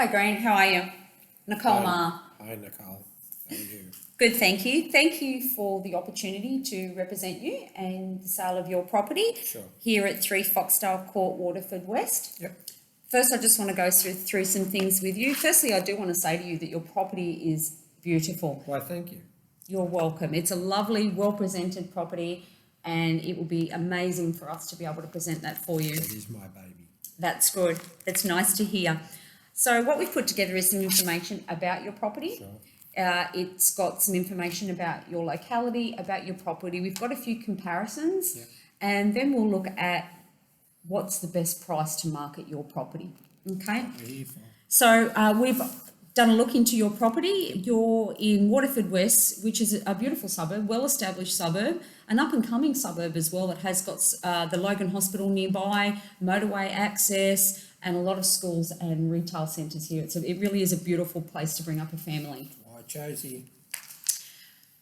Hi Grant, how are you? Nicole Maher. Hi Nicole, how are you? Good, thank you. Thank you for the opportunity to represent you and the sale of your property Sure. here at 3 Foxdale Court, Waterford West. Yep. First, I just want to go through some things with you. Firstly, I do want to say to you that your property is beautiful. Why, thank you. You're welcome. It's a lovely, well-presented property and it will be amazing for us to be able to present that for you. It is my baby. That's good. That's nice to hear. So what we've put together is some information about your property. Sure. It's got some information about your locality, about your property. We've got a few comparisons, Yep. and then we'll look at what's the best price to market your property. Okay. We're here for. So we've done a look into your property. You're in Waterford West, which is a beautiful suburb, well-established suburb, an up-and-coming suburb as well that has got the Logan Hospital nearby, motorway access, and a lot of schools and retail centres here. It really is a beautiful place to bring up a family. Why, Josie?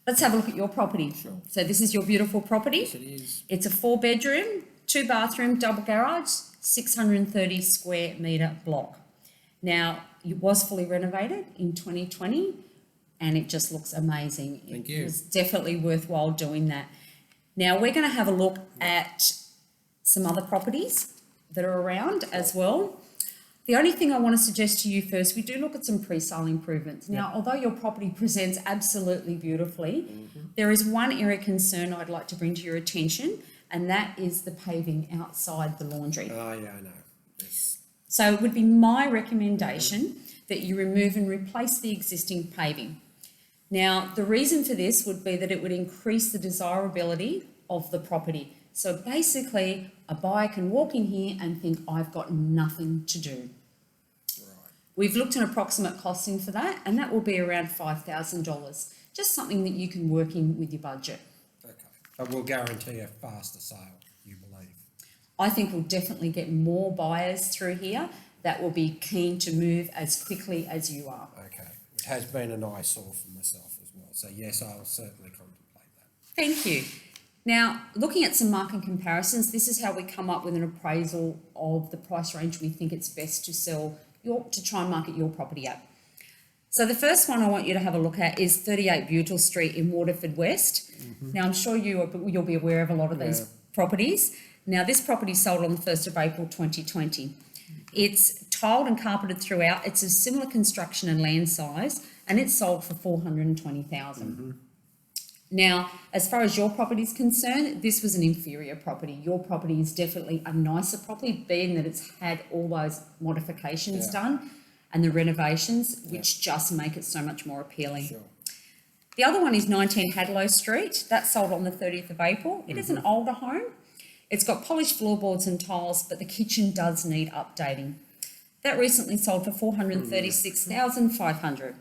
Let's have a look at your property. Sure. So this is your beautiful property. Yes, it is. It's a 4-bedroom, 2-bathroom, double garage, 630 square metre block. Now, it was fully renovated in 2020 and it just looks amazing. Thank you. It was definitely worthwhile doing that. Now, we're going to have a look at some other properties that are around as well. The only thing I want to suggest to you first, we do look at some pre-sale improvements. Now, although your property presents absolutely beautifully, there is one area of concern I'd like to bring to your attention, and that is the paving outside the laundry. Oh, yeah, I know. Yes. So it would be my recommendation that you remove and replace the existing paving. Now, the reason for this would be that it would increase the desirability of the property. So basically, a buyer can walk in here and think, I've got nothing to do. Right. We've looked at approximate costing for that, and that will be around $5,000. Just something that you can work in with your budget. Okay. But we'll guarantee a faster sale, you believe? I think we'll definitely get more buyers through here that will be keen to move as quickly as you are. Okay. It has been an eyesore for myself as well. So yes, I'll certainly contemplate that. Thank you. Now, looking at some market comparisons, this is how we come up with an appraisal of the price range we think it's best to sell to try and market your property at. So the first one I want you to have a look at is 38 Butyl Street in Waterford West. Now, I'm sure you'll be aware of a lot of these properties. Now, this property sold on the 1st of April 2020. It's tiled and carpeted throughout. It's a similar construction and land size, and it's sold for $420,000. Now, as far as your property is concerned, this was an inferior property. Your property is definitely a nicer property, being that it's had all those modifications done and the renovations, which just make it so much more appealing. Sure. The other one is 19 Hadlow Street. That sold on the 30th of April. It is an older home. It's got polished floorboards and tiles, but the kitchen does need updating. That recently sold for $436,500.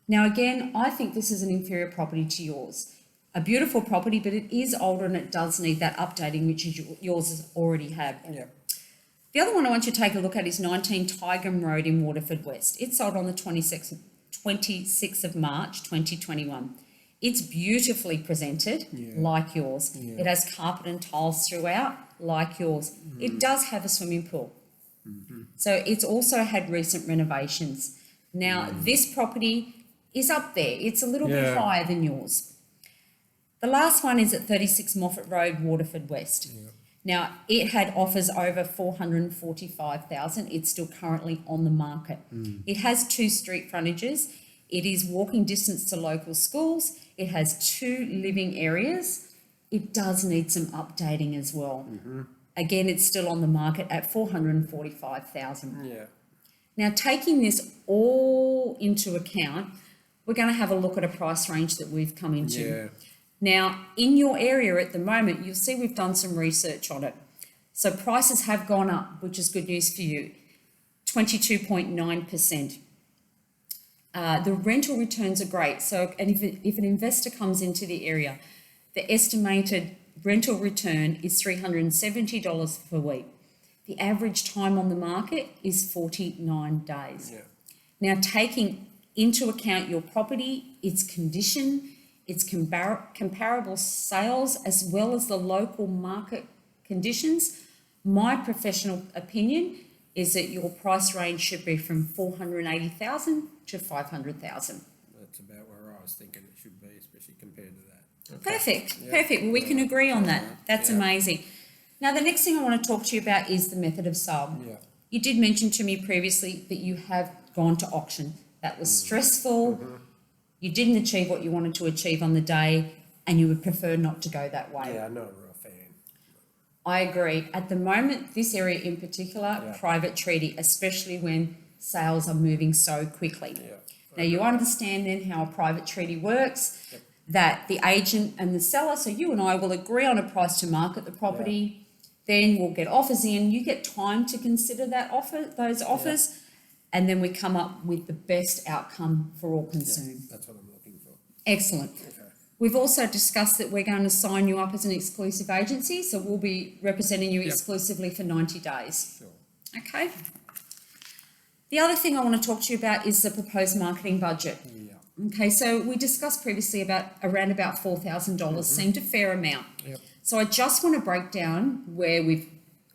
Now, again, I think this is an inferior property to yours. A beautiful property, but it is older and it does need that updating, which is yours already have. Yeah. The other one I want you to take a look at is 19 Tygum Road in Waterford West. It sold on the 26th of March 2021. It's beautifully presented, like yours. It has carpet and tiles throughout, like yours. It does have a swimming pool. So it's also had recent renovations. Now, this property is up there. It's a little bit higher than yours. The last one is at 36 Moffat Road, Waterford West. Now, it had offers over $445,000. It's still currently on the market. It has 2 street frontages. It is walking distance to local schools. It has 2 living areas. It does need some updating as well. Again, it's still on the market at $445,000. Yeah. Now, taking this all into account, we're going to have a look at a price range that we've come into. Yeah. Now, in your area at the moment, you'll see we've done some research on it. So prices have gone up, which is good news for you, 22.9%. The rental returns are great. So, and if an investor comes into the area, the estimated rental return is $370 per week. The average time on the market is 49 days. Yeah. Now, taking into account your property, its condition, its comparable sales, as well as the local market conditions, my professional opinion is that your price range should be from 480,000 to 500,000. That's about where I was thinking it should be, especially compared to that. Okay. Perfect, Yep. perfect. Well, we can agree on that. Alright. That's Yep. amazing. Now, the next thing I want to talk to you about is the method of sale. Yeah. You did mention to me previously that you have gone to auction. That was stressful. You didn't achieve what you wanted to achieve on the day, and you would prefer not to go that way. Yeah, I'm not a real fan. I agree. At the moment, this area in particular, Yeah. private treaty, especially when sales are moving so quickly. Yeah. Now, you understand then how a private treaty works, Yep. that the agent and the seller, so you and I will agree on a price to market the property, then we'll get offers in, you get time to consider those offers, and then we come up with the best outcome for all concerned. That's what I'm looking for. Excellent. Okay. We've also discussed that we're going to sign you up as an exclusive agency, so we'll be representing you Yep. exclusively for 90 days. Sure. Okay? The other thing I want to talk to you about is the proposed marketing budget. Yeah. Okay, so we discussed previously around about $4,000 seemed a fair amount. Yep. So I just want to break down where we've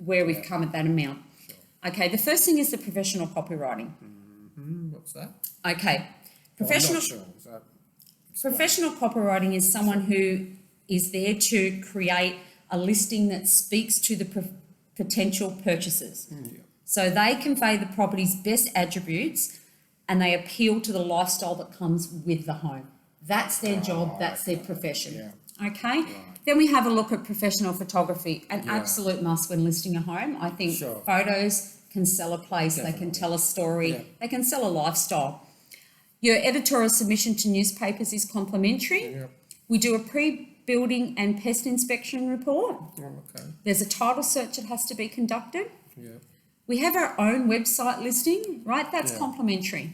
Yeah. come at that amount. Sure. Okay, the first thing is the professional copywriting. What's that? Okay, Well, professional I'm not sure. Is that explain? professional copywriting is someone who is there to create a listing that speaks to the potential purchasers. Yeah. So they convey the property's best attributes and they appeal to the lifestyle that comes with the home. That's their job, that's their profession. Yeah. Okay? Right. Then we have a look at professional photography, an Yeah. absolute must when listing a home. I think Sure. photos can sell a place, they can Definitely. tell a story, Yeah. they can sell a lifestyle. Your editorial submission to newspapers is complimentary. Yep. We do a pre-building and pest inspection report. Oh, okay. There's a title search that has to be conducted. Yeah. We have our own website listing, right? That's Yeah. complimentary.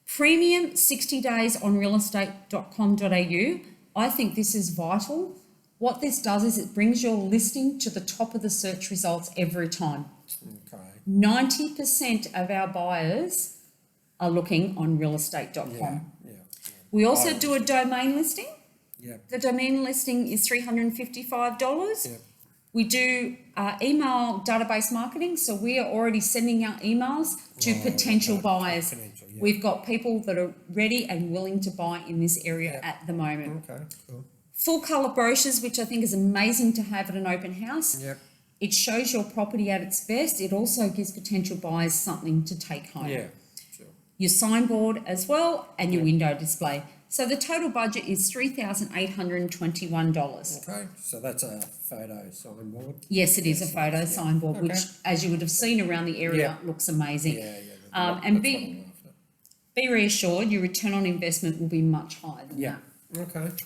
Premium 60 days on realestate.com.au. I think this is vital. What this does is it brings your listing to the top of the search results every time. Okay. 90% of our buyers are looking on realestate.com. Yeah. Yeah. We also Oh, do a domain listing. Yeah. The domain listing is $355. Yeah. We do email database marketing, so we are already sending out emails to Oh, potential okay. buyers. Potential, yeah. We've got people that are ready and willing to buy in this area Yeah. at the moment. Okay. Cool. Full colour brochures, which I think is amazing to have at an open house. Yep. It shows your property at its best. It also gives potential buyers something to take home. Yeah. Sure. Your signboard as well and your Yeah. window display. So the total budget is $3,821. Okay. So that's a photo signboard. Yes, it is a Yes, photo yeah. signboard, which, Okay. as you would have seen around the area, Yeah. looks amazing. Yeah. Yeah. And that's be- what I'm after. Be reassured, your return on investment will be much higher than Yeah. Okay. that.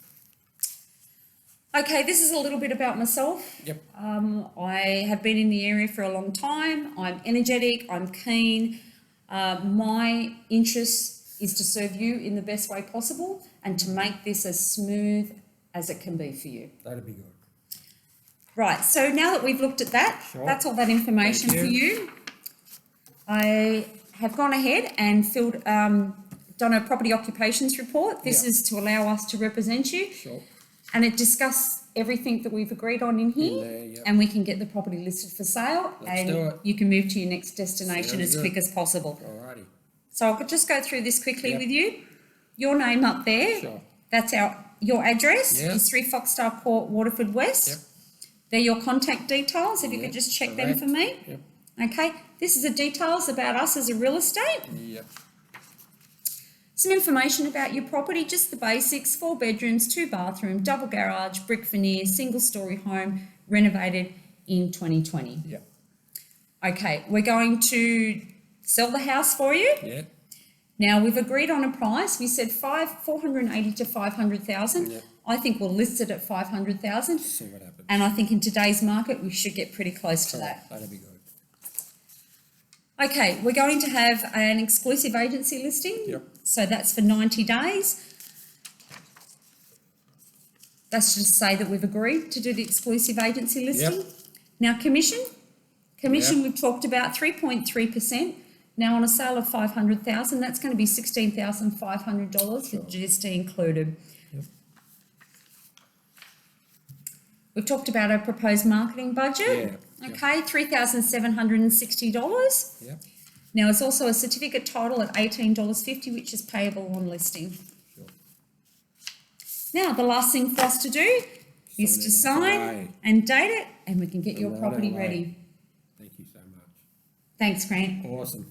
Okay, this is a little bit about myself. Yep. I have been in the area for a long time. I'm energetic, I'm keen. My interest is to serve you in the best way possible and to make this as smooth as it can be for you. That'd be good. Right, so now that we've looked at that, Sure. that's all that information Thank for you. I have gone ahead and done a property occupations report. This Yeah. is to allow us to represent you. Sure. And it discusses everything that we've agreed on in here. there, yep. And we can get the property listed for sale. Let's and do it. you can move to your next destination Sounds as good. quick as possible. Alrighty. So I could just go through this quickly Yep. with you. Your name up there. Sure. That's your address Yep. is 3 Foxstar Court, Waterford West. Yep. They're your contact details. If you Yep, could just check them correct. for me. Yep. Okay. This is the details about us as a real estate. Yep. Some information about your property, just the basics: 4 bedrooms, 2 bathroom, double garage, brick veneer, single story home, renovated in 2020. Yep. Okay, we're going to sell the house for you. Yep. Now we've agreed on a price. We said 480 to 500,000. Yep. I think we'll list it at 500,000, See what happens. and I think in today's market we should get pretty close to that. That'd be good. Okay, we're going to have an exclusive agency listing. Yep. So that's for 90 days. That's just to say that we've agreed to do the exclusive agency listing. Yep. Now commission Yep. we've talked about 3.3%. Now on a sale of 500,000, that's going to be $16,500 Sure. with GST included. Yep. We've talked about our proposed marketing budget. Okay, $3,760. Yep, Now, it's also a certificate title at $18.50, which is payable on listing. sure. Now, the last thing for us to do is to sign and date it, and we can get your Right property away. ready. Thank you so much. Thanks, Grant. Awesome.